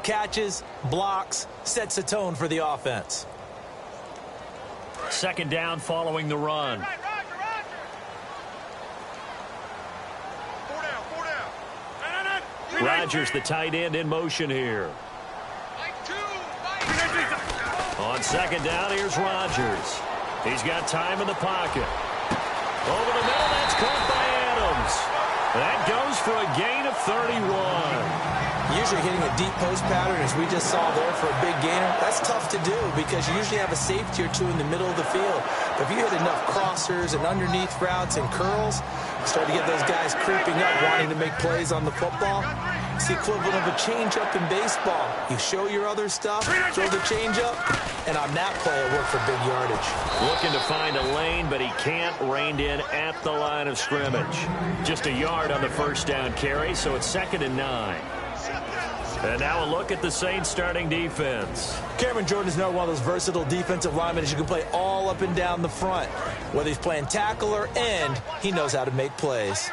catches, blocks, sets a tone for the offense. Second down following the run. Rodgers, the tight end, in motion here. On second down, here's Rodgers. He's got time in the pocket. Over the middle, that's caught by Adams. That goes for a gain of 31. Usually hitting a deep post pattern, as we just saw there, for a big gainer, that's tough to do because you usually have a safety or two in the middle of the field. But if you hit enough crossers and underneath routes and curls, you start to get those guys creeping up, wanting to make plays on the football. It's the equivalent of a change-up in baseball. You show your other stuff, throw the change-up, and on that play, it worked for big yardage. Looking to find a lane, but he can't. Reined in at the line of scrimmage. Just a yard on the first down carry, so it's 2nd and 9. And now a look at the Saints starting defense. Cameron Jordan is now one of those versatile defensive linemen as you can play all up and down the front. Whether he's playing tackle or end, he knows how to make plays.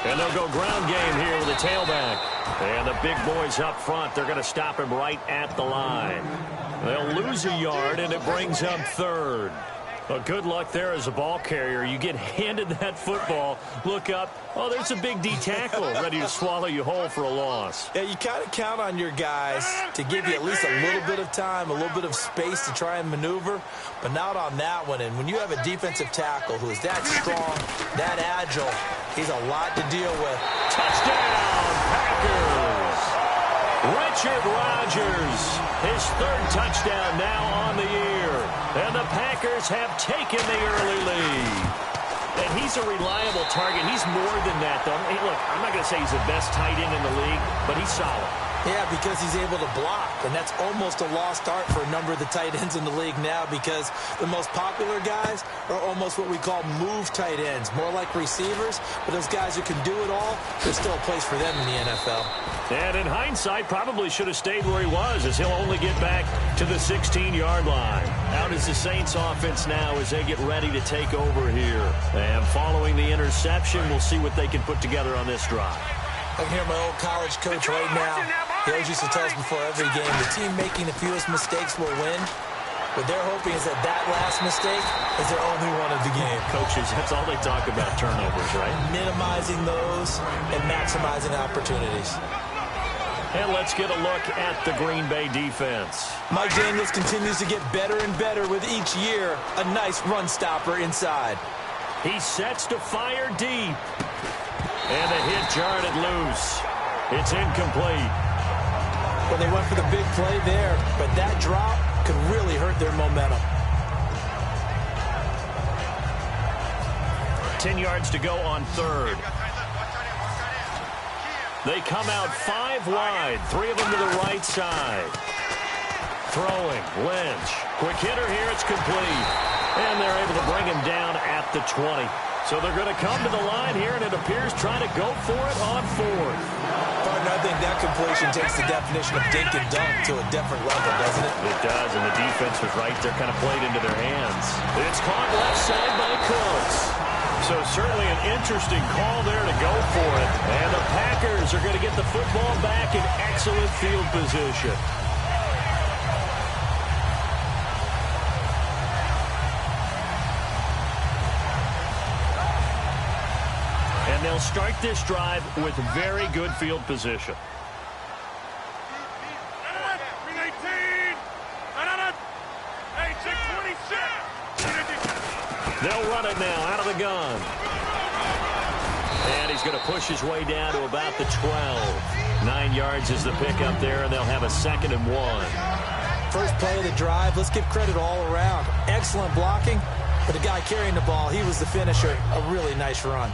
And they'll go ground game here with a tailback. And the big boys up front, they're going to stop him right at the line. They'll lose a yard, and it brings up 3rd. Well, good luck there as a ball carrier. You get handed that football, look up, oh, there's a big D tackle ready to swallow you whole for a loss. Yeah, you kind of count on your guys to give you at least a little bit of time, a little bit of space to try and maneuver, but not on that one. And when you have a defensive tackle who is that strong, that agile, he's a lot to deal with. Touchdown, Packers! Richard Rodgers, his 3rd touchdown now on the year. And the Packers have taken the early lead. And he's a reliable target. He's more than that, though. Hey, look, I'm not going to say he's the best tight end in the league, but he's solid. Yeah, because he's able to block, and that's almost a lost art for a number of the tight ends in the league now because the most popular guys are almost what we call move tight ends, more like receivers, but those guys who can do it all, there's still a place for them in the NFL. And in hindsight, probably should have stayed where he was as he'll only get back to the 16-yard line. Out is the Saints offense now as they get ready to take over here. And following the interception, we'll see what they can put together on this drive. I can hear my old college coach right now. He always used to tell us before every game, the team making the fewest mistakes will win. What they're hoping is that that last mistake is their only one of the game. Coaches, that's all they talk about, turnovers, right? Minimizing those and maximizing opportunities. And let's get a look at the Green Bay defense. Mike Daniels continues to get better and better with each year. A nice run stopper inside. He sets to fire deep. And the hit jarred it loose. It's incomplete. Well, they went for the big play there, but that drop could really hurt their momentum. 10 yards to go on 3rd. They come out 5 wide, 3 of them to the right side. Throwing, Lynch. Quick hitter here, it's complete. And they're able to bring him down at the 20. So they're going to come to the line here, and it appears trying to go for it on 4th. Partner, I think that completion takes the definition of dink and dunk to a different level, doesn't it? It does, and the defense was right there, kind of played into their hands. It's caught left side by Cooks. So certainly an interesting call there to go for it. And the Packers are going to get the football back in excellent field position. And they'll start this drive with very good field position. They'll run it now out of the gun. And he's going to push his way down to about the 12. 9 yards is the pickup there, and they'll have a 2nd and 1. First play of the drive, let's give credit all around. Excellent blocking, but the guy carrying the ball, he was the finisher. A really nice run.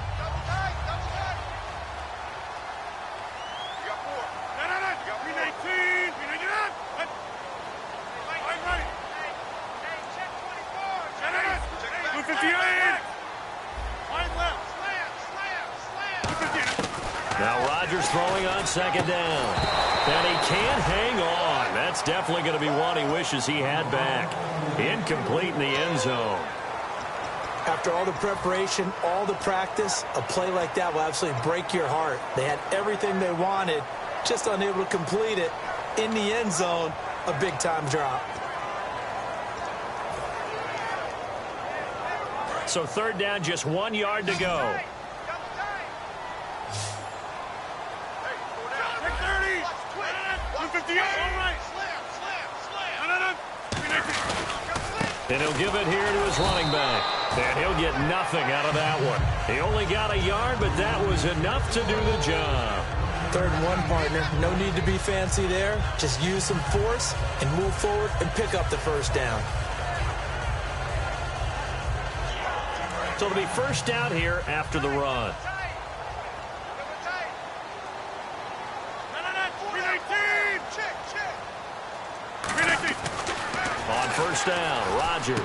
Now Rodgers throwing on 2nd down. And he can't hang on. That's definitely going to be one he wishes he had back. Incomplete in the end zone. After all the preparation, all the practice, a play like that will absolutely break your heart. They had everything they wanted, just unable to complete it. In the end zone, a big-time drop. So third down, just 1 yard to go. And he'll give it here to his running back. And he'll get nothing out of that one. He only got a yard, but that was enough to do the job. 3rd and 1, partner. No need to be fancy there. Just use some force and move forward and pick up the first down. So it'll be first down here after the run. On first down, Rodgers.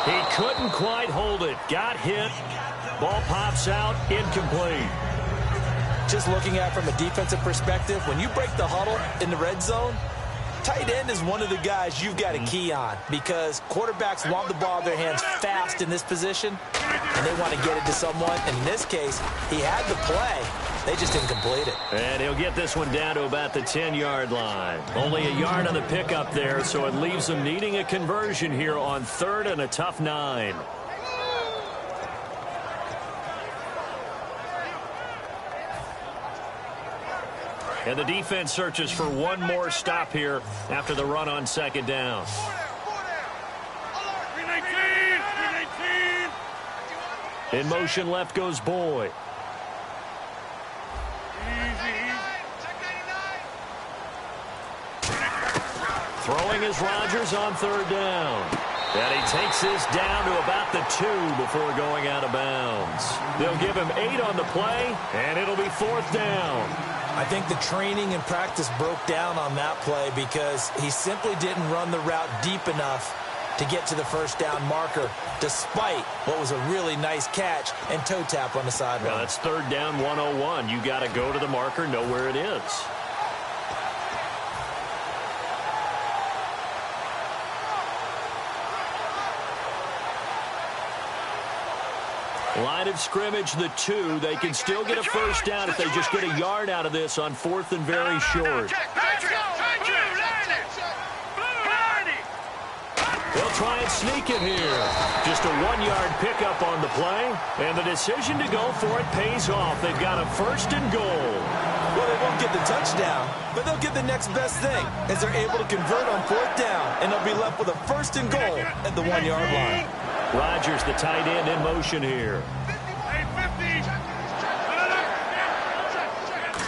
He couldn't quite hold it. Got hit. Ball pops out, incomplete. Just looking at it from a defensive perspective, when you break the huddle in the red zone, tight end is one of the guys you've got to key on because quarterbacks want the ball in their hands fast in this position, and they want to get it to someone. And in this case, he had the play. They just didn't complete it. And he'll get this one down to about the 10-yard line. Only a yard on the pickup there, so it leaves them needing a conversion here on 3rd and a tough 9. And the defense searches for one more stop here after the run on 2nd down. In motion, left goes Boyd. Throwing is Rodgers on 3rd down. And he takes this down to about the 2 before going out of bounds. They'll give him 8 on the play, and it'll be 4th down. I think the training and practice broke down on that play because he simply didn't run the route deep enough to get to the first down marker, despite what was a really nice catch and toe tap on the sideline. Well, that's 3rd down 101. You got to go to the marker, know where it is. Line of scrimmage, the 2. They can still get a first down if they just get a yard out of this on 4th and very short. They'll try and sneak it here. Just a 1-yard pickup on the play, and the decision to go for it pays off. They've got a 1st and goal. Well, they won't get the touchdown, but they'll get the next best thing as they're able to convert on 4th down, and they'll be left with a 1st and goal at the 1-yard line. Rodgers, the tight end, in motion here.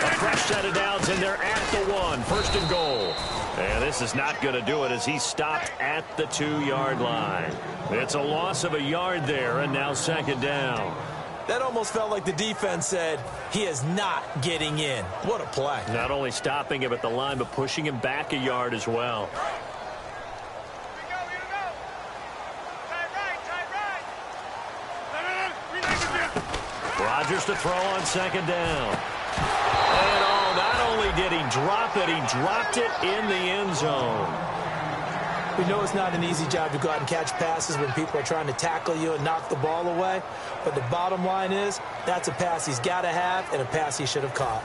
A fresh set of downs, and they're at the 1. 1st and goal. And this is not going to do it as he stopped at the 2-yard line. It's a loss of a yard there, and now 2nd down. That almost felt like the defense said, he is not getting in. What a play. Not only stopping him at the line, but pushing him back a yard as well. Rodgers to throw on 2nd down. And not only did he drop it, he dropped it in the end zone. We know it's not an easy job to go out and catch passes when people are trying to tackle you and knock the ball away. But the bottom line is, that's a pass he's got to have and a pass he should have caught.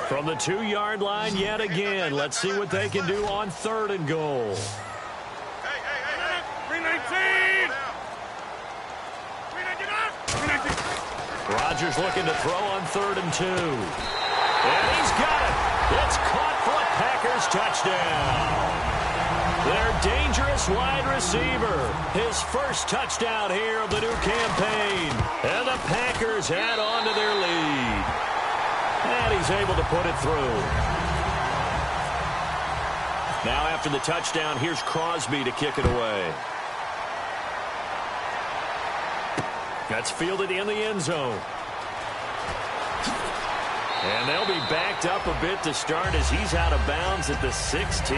From the 2-yard line yet again. Let's see what they can do on 3rd and goal. Rodgers looking to throw on 3rd and 2. And he's got it. It's caught for a Packers touchdown. Their dangerous wide receiver. His first touchdown here of the new campaign. And the Packers add on to their lead. And he's able to put it through. Now after the touchdown, here's Crosby to kick it away. That's fielded in the end zone. And they'll be backed up a bit to start as he's out of bounds at the 16.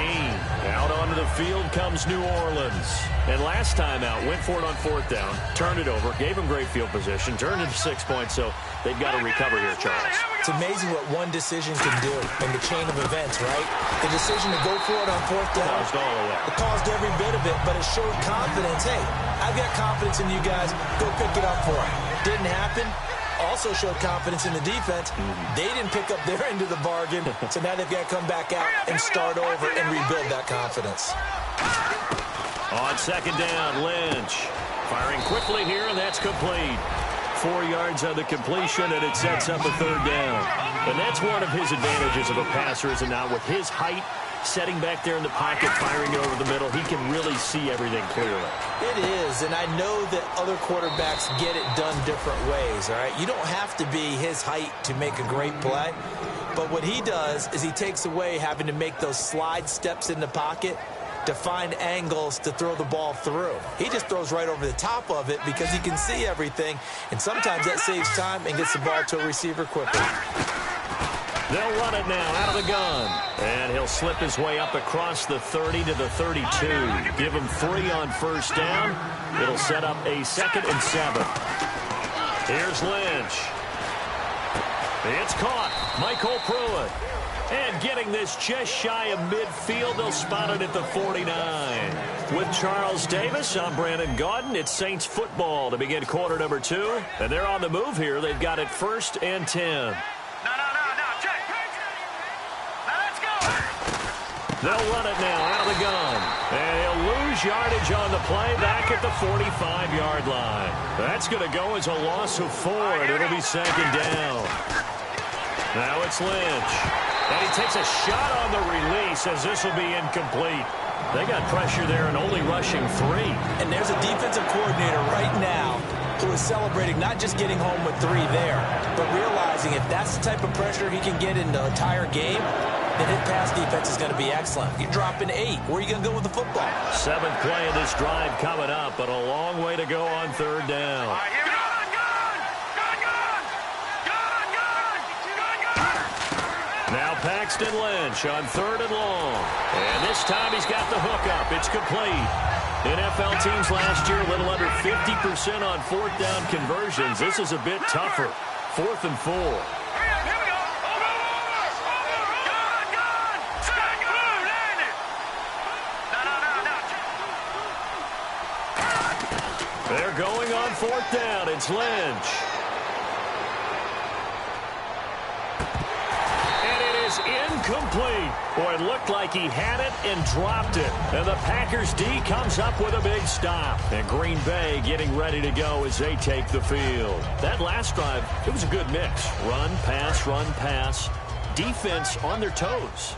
Out onto the field comes New Orleans. And last time out, went for it on 4th down, turned it over, gave him great field position, turned it to 6 points, so they've got to recover here, Charles. It's amazing what one decision can do in the chain of events, right? The decision to go for it on 4th down. Caused all of that. It caused every bit of it, but it showed confidence. Hey, I've got confidence in you guys. Go pick it up for it. Didn't happen. Also showed confidence in the defense. They didn't pick up their end of the bargain, so now they've got to come back out and start over and rebuild that confidence. On 2nd down, Lynch firing quickly here, and that's complete. 4 yards on the completion, and it sets up a 3rd down. And that's one of his advantages of a passer, is not with his height, setting back there in the pocket, firing it over the middle, he can really see everything clearly. It is, and I know that other quarterbacks get it done different ways, all right? You don't have to be his height to make a great play, but what he does is he takes away having to make those slide steps in the pocket to find angles to throw the ball through. He just throws right over the top of it because he can see everything, and sometimes that saves time and gets the ball to a receiver quickly. They'll run it now out of the gun. And he'll slip his way up across the 30 to the 32. Give him 3 on 1st down. It'll set up a 2nd and 7. Here's Lynch. It's caught. Michael Pruitt. And getting this just shy of midfield, they'll spot it at the 49. With Charles Davis, I'm Brandon Gaudin. It's Saints football to begin quarter number 2. And they're on the move here. They've got it 1st and 10. They'll run it now out of the gun. And he'll lose yardage on the play back at the 45-yard line. That's going to go as a loss of 4, and it'll be 2nd down. Now it's Lynch. And he takes a shot on the release as this will be incomplete. They got pressure there and only rushing 3. And there's a defensive coordinator right now who is celebrating not just getting home with 3 there, but realizing if that's the type of pressure he can get in the entire game, then his pass defense is going to be excellent. You're dropping 8. Where are you going to go with the football? 7th play of this drive coming up, but a long way to go on 3rd down. Now Paxton Lynch on 3rd and long. And this time he's got the hook up. It's complete. NFL teams last year a little under 50% on 4th down conversions. This is a bit tougher. 4th and 4. They're going on 4th down. It's Lynch. And it is incomplete. Boy, it looked like he had it and dropped it. And the Packers D comes up with a big stop. And Green Bay getting ready to go as they take the field. That last drive, it was a good mix. Run, pass, defense on their toes.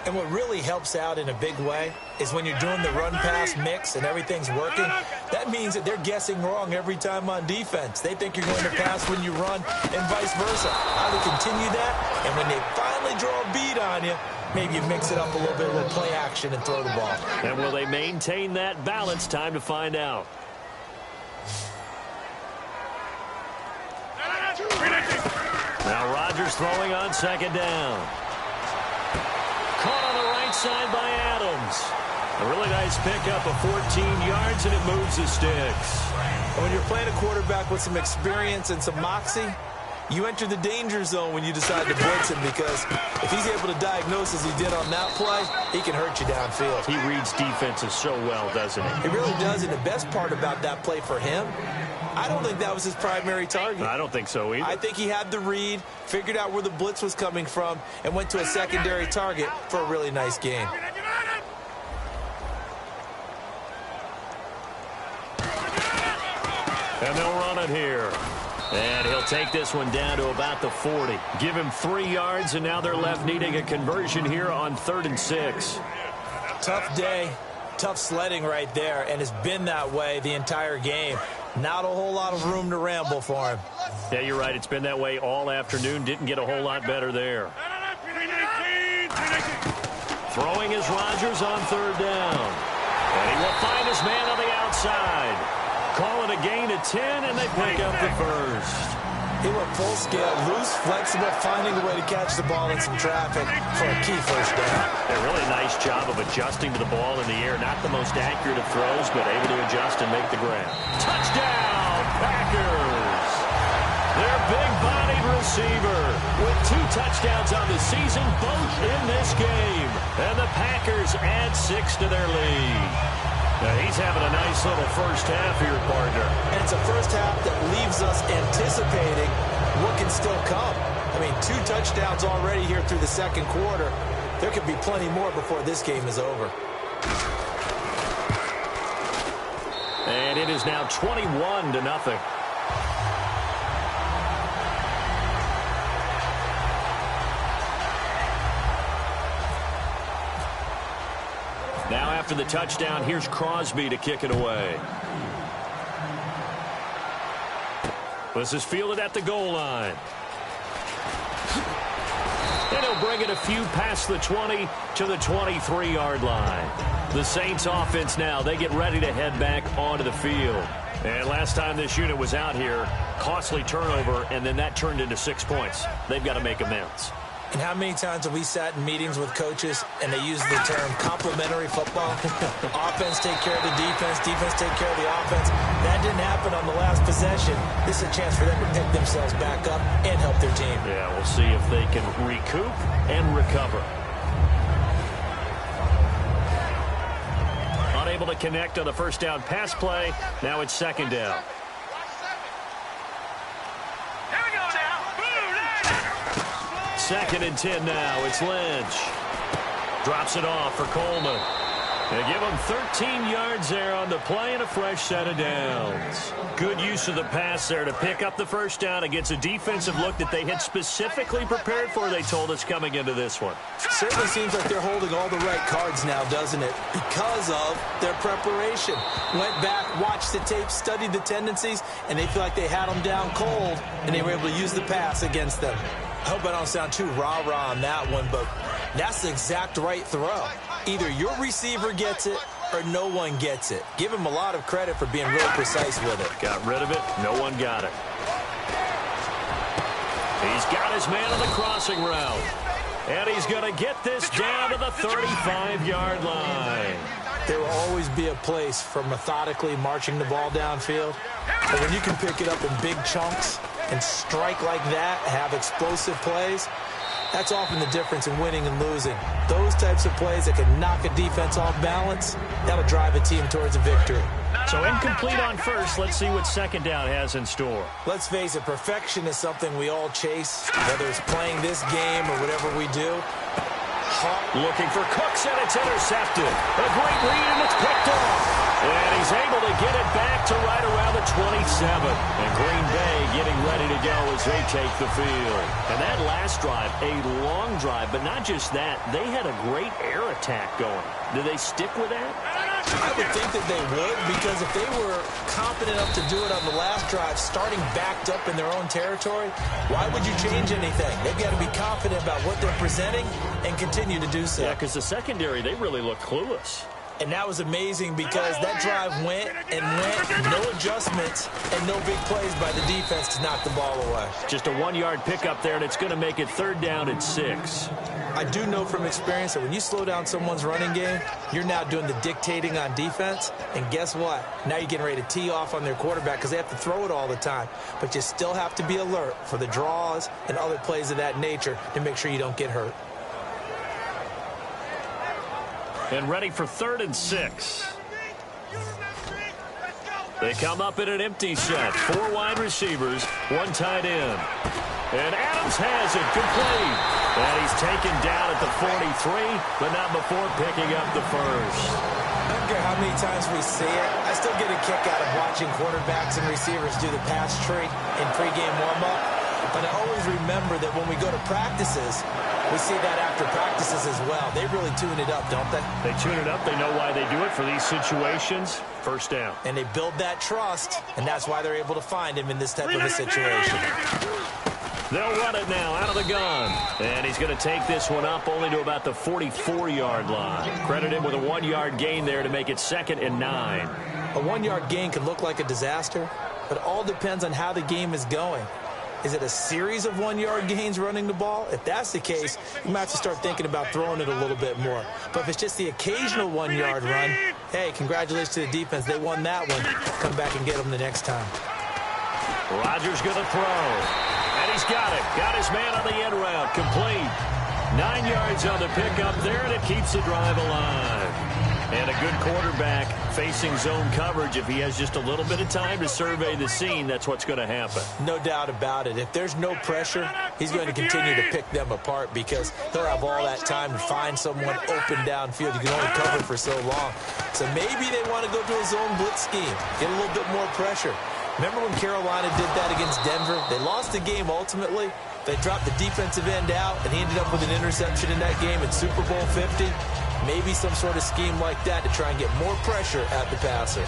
And what really helps out in a big way is when you're doing the run-pass mix and everything's working, that means that they're guessing wrong every time on defense. They think you're going to pass when you run and vice versa. Either continue that, and when they finally draw a beat on you, maybe you mix it up a little bit, a little play action, and throw the ball. And will they maintain that balance? Time to find out. Now Rodgers throwing on 2nd down. Caught on the right side by Adams. A really nice pickup of 14 yards, and it moves the sticks. And when you're playing a quarterback with some experience and some moxie, you enter the danger zone when you decide to blitz him, because if he's able to diagnose as he did on that play, he can hurt you downfield. He reads defenses so well, doesn't he? He really does, and the best part about that play for him, I don't think that was his primary target. I don't think so either. I think he had the read, figured out where the blitz was coming from, and went to a secondary target for a really nice game. And they'll run it here. And he'll take this one down to about the 40. Give him 3 yards, and now they're left needing a conversion here on 3rd and 6. Tough day, tough sledding right there, and it's been that way the entire game. Not a whole lot of room to ramble for him. Yeah, you're right. It's been that way all afternoon. Didn't get a whole lot better there. Throwing is Rodgers on 3rd down. And he will find his man on the outside. Call it a gain of 10, and they pick up the first. He went full scale, loose, flexible, finding a way to catch the ball in some traffic for a key first down. A really nice job of adjusting to the ball in the air. Not the most accurate of throws, but able to adjust and make the grab. Touchdown, Packers! Their big-bodied receiver with 2 touchdowns on the season, both in this game. And the Packers add 6 to their lead. Now he's having a nice little first half here, partner. And it's a first half that leaves us anticipating what can still come. I mean, 2 touchdowns already here through the second quarter. There could be plenty more before this game is over. And it is now 21-0. Now after the touchdown, here's Crosby to kick it away. This is fielded at the goal line. And he'll bring it a few past the 20 to the 23-yard line. The Saints offense now, they get ready to head back onto the field. And last time this unit was out here, costly turnover, and then that turned into 6 points. They've got to make amends. And how many times have we sat in meetings with coaches and they use the term complementary football? Offense take care of the defense, defense take care of the offense. That didn't happen on the last possession. This is a chance for them to pick themselves back up and help their team. Yeah, we'll see if they can recoup and recover. Unable to connect on the first down pass play. Now it's second down. Second and 10 now. It's Lynch. Drops it off for Coleman. They give him 13 yards there on the play and a fresh set of downs. Good use of the pass there to pick up the first down against a defensive look that they had specifically prepared for, they told us, coming into this one. Certainly seems like they're holding all the right cards now, doesn't it? Because of their preparation. Went back, watched the tape, studied the tendencies, and they feel like they had them down cold, and they were able to use the pass against them. I hope I don't sound too rah-rah on that one, but that's the exact right throw. Either your receiver gets it or no one gets it. Give him a lot of credit for being real precise with it. Got rid of it. No one got it. He's got his man on the crossing route. And he's going to get this down to the 35-yard line. There will always be a place for methodically marching the ball downfield. But when you can pick it up in big chunks and strike like that, have explosive plays, that's often the difference in winning and losing. Those types of plays that can knock a defense off balance, that'll drive a team towards a victory. So incomplete on first. Let's see what second down has in store. Let's face it, perfection is something we all chase, whether it's playing this game or whatever we do. Looking for Cooks, and it's intercepted. A great read, and it's picked off. And he's able to get it back to right around the 27. And Green Bay getting ready to go as they take the field. And that last drive, a long drive, but not just that. They had a great air attack going. Do they stick with that? I would think that they would, because if they were confident enough to do it on the last drive, starting backed up in their own territory, why would you change anything? They've got to be confident about what they're presenting and continue to do so. Yeah, because the secondary, they really look clueless. And that was amazing because that drive went and went, no adjustments and no big plays by the defense to knock the ball away. Just a 1-yard pickup there, and it's going to make it third down and 6. I do know from experience that when you slow down someone's running game, you're now doing the dictating on defense. And guess what? Now you're getting ready to tee off on their quarterback because they have to throw it all the time. But you still have to be alert for the draws and other plays of that nature to make sure you don't get hurt. And ready for third and 6. They come up in an empty set. 4 wide receivers, 1 tight end. And Adams has it complete. And he's taken down at the 43, but not before picking up the first. I don't care how many times we see it. I still get a kick out of watching quarterbacks and receivers do the pass tree in pregame warm-up. But I always remember that when we go to practices, we see that after practices as well. They really tune it up, don't they? They tune it up. They know why they do it for these situations. First down. And they build that trust, and that's why they're able to find him in this type of a situation. They'll run it now out of the gun. And he's going to take this one up only to about the 44-yard line. Credit him with a 1-yard gain there to make it 2nd and 9. A 1-yard gain can look like a disaster, but it all depends on how the game is going. Is it a series of 1-yard gains running the ball? If that's the case, you might have to start thinking about throwing it a little bit more. But if it's just the occasional 1-yard run, hey, congratulations to the defense. They won that one. Come back and get them the next time. Rodgers going to throw. And he's got it. Got his man on the end route. Complete. 9 yards on the pickup there, and it keeps the drive alive. And a good quarterback facing zone coverage. If he has just a little bit of time to survey the scene, that's what's going to happen. No doubt about it. If there's no pressure, he's going to continue to pick them apart because he'll have all that time to find someone open downfield. You can only cover for so long. So maybe they want to go to a zone blitz scheme, get a little bit more pressure. Remember when Carolina did that against Denver? They lost the game ultimately. They dropped the defensive end out, and he ended up with an interception in that game in Super Bowl 50. Maybe some sort of scheme like that to try and get more pressure at the passer.